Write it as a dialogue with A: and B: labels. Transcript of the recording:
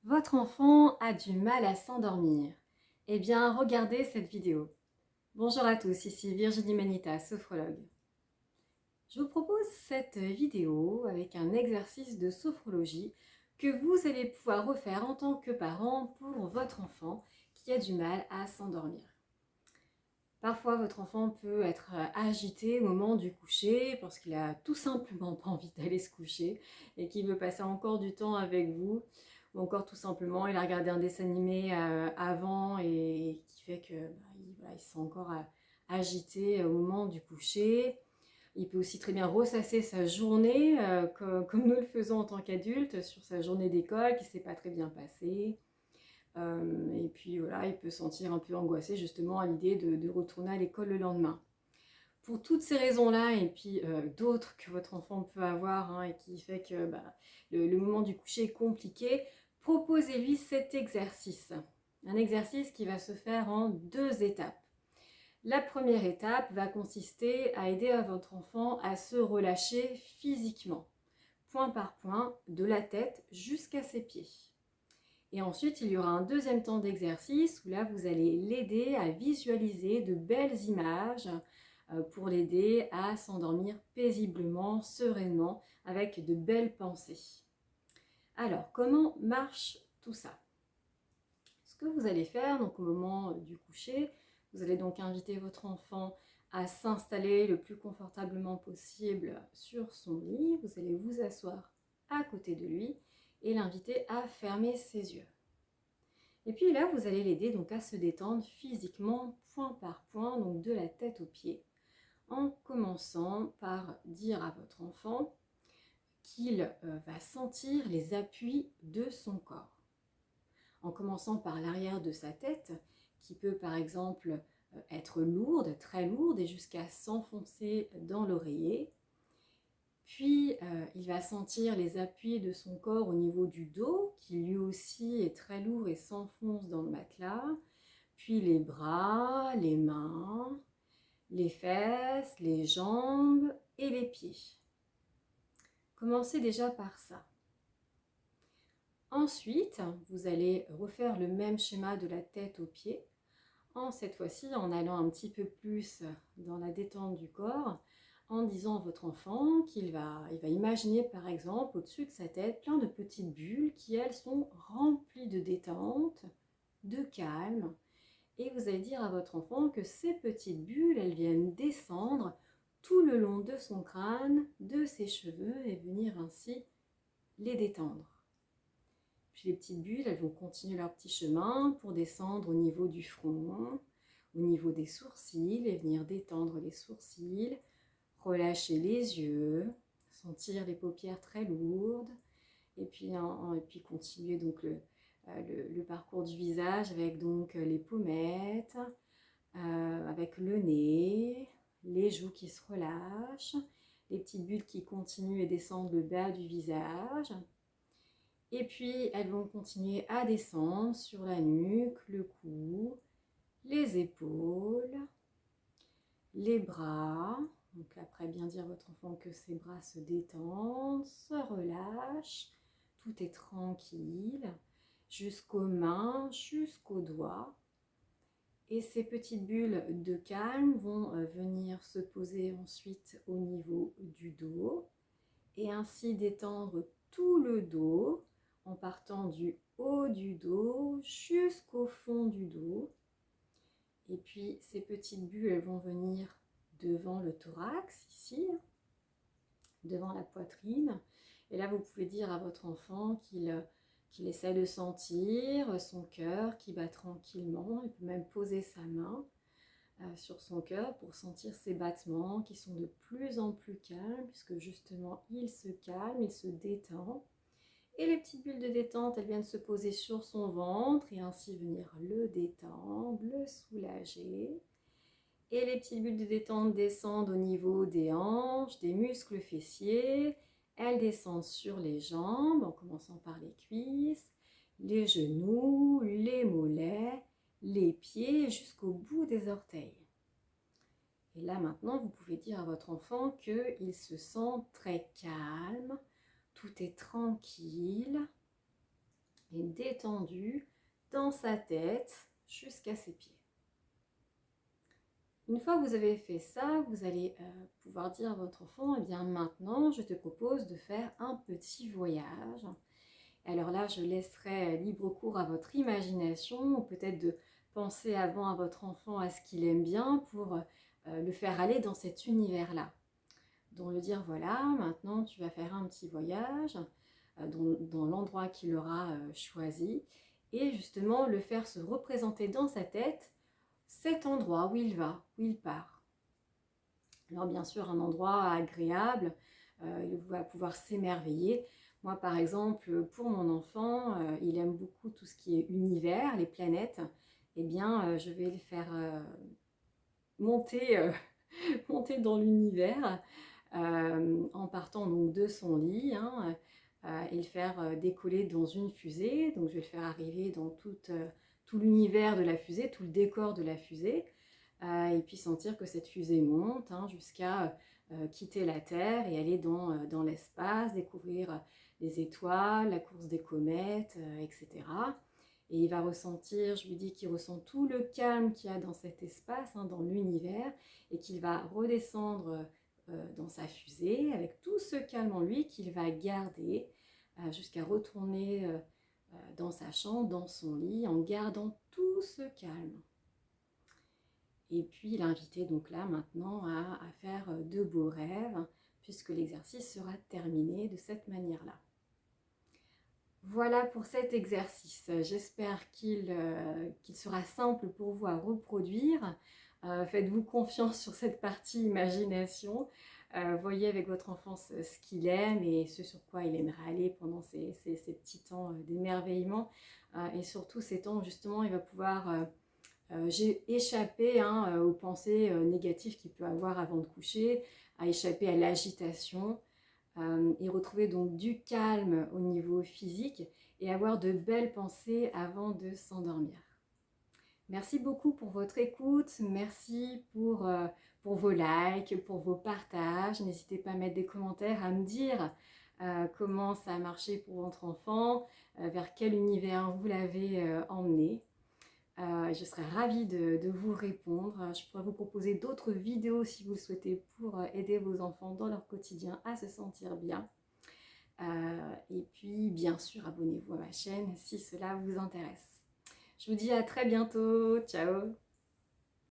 A: Votre enfant a du mal à s'endormir. Eh bien, regardez cette vidéo. Bonjour à tous, ici Virginie Manita, sophrologue. Je vous propose cette vidéo avec un exercice de sophrologie que vous allez pouvoir refaire en tant que parent pour votre enfant qui a du mal à s'endormir. Parfois, votre enfant peut être agité au moment du coucher parce qu'il a tout simplement pas envie d'aller se coucher et qu'il veut passer encore du temps avec vous. Ou encore tout simplement, il a regardé un dessin animé avant et qui fait que il se sent encore agité au moment du coucher. Il peut aussi très bien ressasser sa journée comme nous le faisons en tant qu'adultes sur sa journée d'école qui ne s'est pas très bien passée. Et puis voilà, il peut se sentir un peu angoissé justement à l'idée de retourner à l'école le lendemain. Pour toutes ces raisons-là, et puis d'autres que votre enfant peut avoir, et qui fait que le moment du coucher est compliqué, proposez-lui cet exercice. Un exercice qui va se faire en 2 étapes. La première étape va consister à aider votre enfant à se relâcher physiquement, point par point, de la tête jusqu'à ses pieds. Et ensuite, il y aura un deuxième temps d'exercice où là, vous allez l'aider à visualiser de belles images pour l'aider à s'endormir paisiblement, sereinement, avec de belles pensées. Alors, comment marche tout ça? Ce que vous allez faire donc au moment du coucher, vous allez donc inviter votre enfant à s'installer le plus confortablement possible sur son lit. Vous allez vous asseoir à côté de lui et l'inviter à fermer ses yeux. Et puis là, vous allez l'aider donc à se détendre physiquement, point par point, donc de la tête aux pieds, en commençant par dire à votre enfant qu'il va sentir les appuis de son corps. En commençant par l'arrière de sa tête, qui peut par exemple être lourde, très lourde, et jusqu'à s'enfoncer dans l'oreiller. Puis, il va sentir les appuis de son corps au niveau du dos, qui lui aussi est très lourd et s'enfonce dans le matelas. Puis les bras, les mains, les fesses, les jambes et les pieds. Commencez déjà par ça. Ensuite, vous allez refaire le même schéma de la tête aux pieds, cette fois-ci en allant un petit peu plus dans la détente du corps, en disant à votre enfant qu'il va imaginer par exemple au-dessus de sa tête plein de petites bulles qui elles sont remplies de détente, de calme. Et vous allez dire à votre enfant que ces petites bulles, elles viennent descendre tout le long de son crâne, de ses cheveux et venir ainsi les détendre. Puis les petites bulles, elles vont continuer leur petit chemin pour descendre au niveau du front, au niveau des sourcils et venir détendre les sourcils, relâcher les yeux, sentir les paupières très lourdes et puis continuer donc le parcours du visage avec donc les pommettes, avec le nez, les joues qui se relâchent, les petites bulles qui continuent et descendent le bas du visage. Et puis elles vont continuer à descendre sur la nuque, le cou, les épaules, les bras. Donc après, bien dire à votre enfant que ses bras se détendent, se relâchent, tout est tranquille, jusqu'aux mains, jusqu'aux doigts. Et ces petites bulles de calme vont venir se poser ensuite au niveau du dos et ainsi détendre tout le dos en partant du haut du dos jusqu'au fond du dos. Et puis ces petites bulles, elles vont venir devant le thorax, ici, devant la poitrine. Et là, vous pouvez dire à votre enfant qu'il essaie de sentir son cœur qui bat tranquillement. Il peut même poser sa main sur son cœur pour sentir ses battements qui sont de plus en plus calmes, puisque justement, il se calme, il se détend. Et les petites bulles de détente, elles viennent se poser sur son ventre et ainsi venir le détendre, le soulager. Et les petites bulles de détente descendent au niveau des hanches, des muscles fessiers. Elles descendent sur les jambes, en commençant par les cuisses, les genoux, les mollets, les pieds jusqu'au bout des orteils. Et là maintenant, vous pouvez dire à votre enfant qu'il se sent très calme, tout est tranquille. et détendu dans sa tête jusqu'à ses pieds. Une fois que vous avez fait ça, vous allez pouvoir dire à votre enfant, eh bien maintenant, je te propose de faire un petit voyage. Alors là, je laisserai libre cours à votre imagination, ou peut-être de penser avant à votre enfant à ce qu'il aime bien pour le faire aller dans cet univers-là. Donc lui dire, voilà, maintenant tu vas faire un petit voyage dans l'endroit qu'il aura choisi, et justement le faire se représenter dans sa tête cet endroit où il va, où il part. Alors bien sûr, un endroit agréable, il va pouvoir s'émerveiller. Moi, par exemple, pour mon enfant, il aime beaucoup tout ce qui est univers, les planètes. Eh bien, je vais le faire monter, monter dans l'univers en partant donc de son lit, hein, et le faire décoller dans une fusée. Donc, je vais le faire arriver dans tout l'univers de la fusée, tout le décor de la fusée. Et puis sentir que cette fusée monte hein, jusqu'à quitter la Terre et aller dans l'espace, découvrir les étoiles, la course des comètes, etc. Et il va ressentir, je lui dis qu'il ressent tout le calme qu'il y a dans cet espace, hein, dans l'univers, et qu'il va redescendre dans sa fusée avec tout ce calme en lui qu'il va garder jusqu'à retourner dans sa chambre, dans son lit, en gardant tout ce calme. Et puis l'inviter donc là maintenant à faire de beaux rêves, puisque l'exercice sera terminé de cette manière-là. Voilà pour cet exercice. J'espère qu'il sera simple pour vous à reproduire. Faites-vous confiance sur cette partie imagination. Voyez avec votre enfant ce qu'il aime et ce sur quoi il aimerait aller pendant ces petits temps d'émerveillement. Et surtout ces temps où justement il va pouvoir j'ai échappé hein, aux pensées négatives qu'il peut avoir avant de coucher, à échapper à l'agitation et retrouver donc du calme au niveau physique et avoir de belles pensées avant de s'endormir. Merci beaucoup pour votre écoute, merci pour vos likes, pour vos partages. N'hésitez pas à mettre des commentaires, à me dire comment ça a marché pour votre enfant, vers quel univers vous l'avez emmené. Je serais ravie de vous répondre. Je pourrais vous proposer d'autres vidéos si vous le souhaitez pour aider vos enfants dans leur quotidien à se sentir bien. Et puis bien sûr, abonnez-vous à ma chaîne si cela vous intéresse. Je vous dis à très bientôt. Ciao!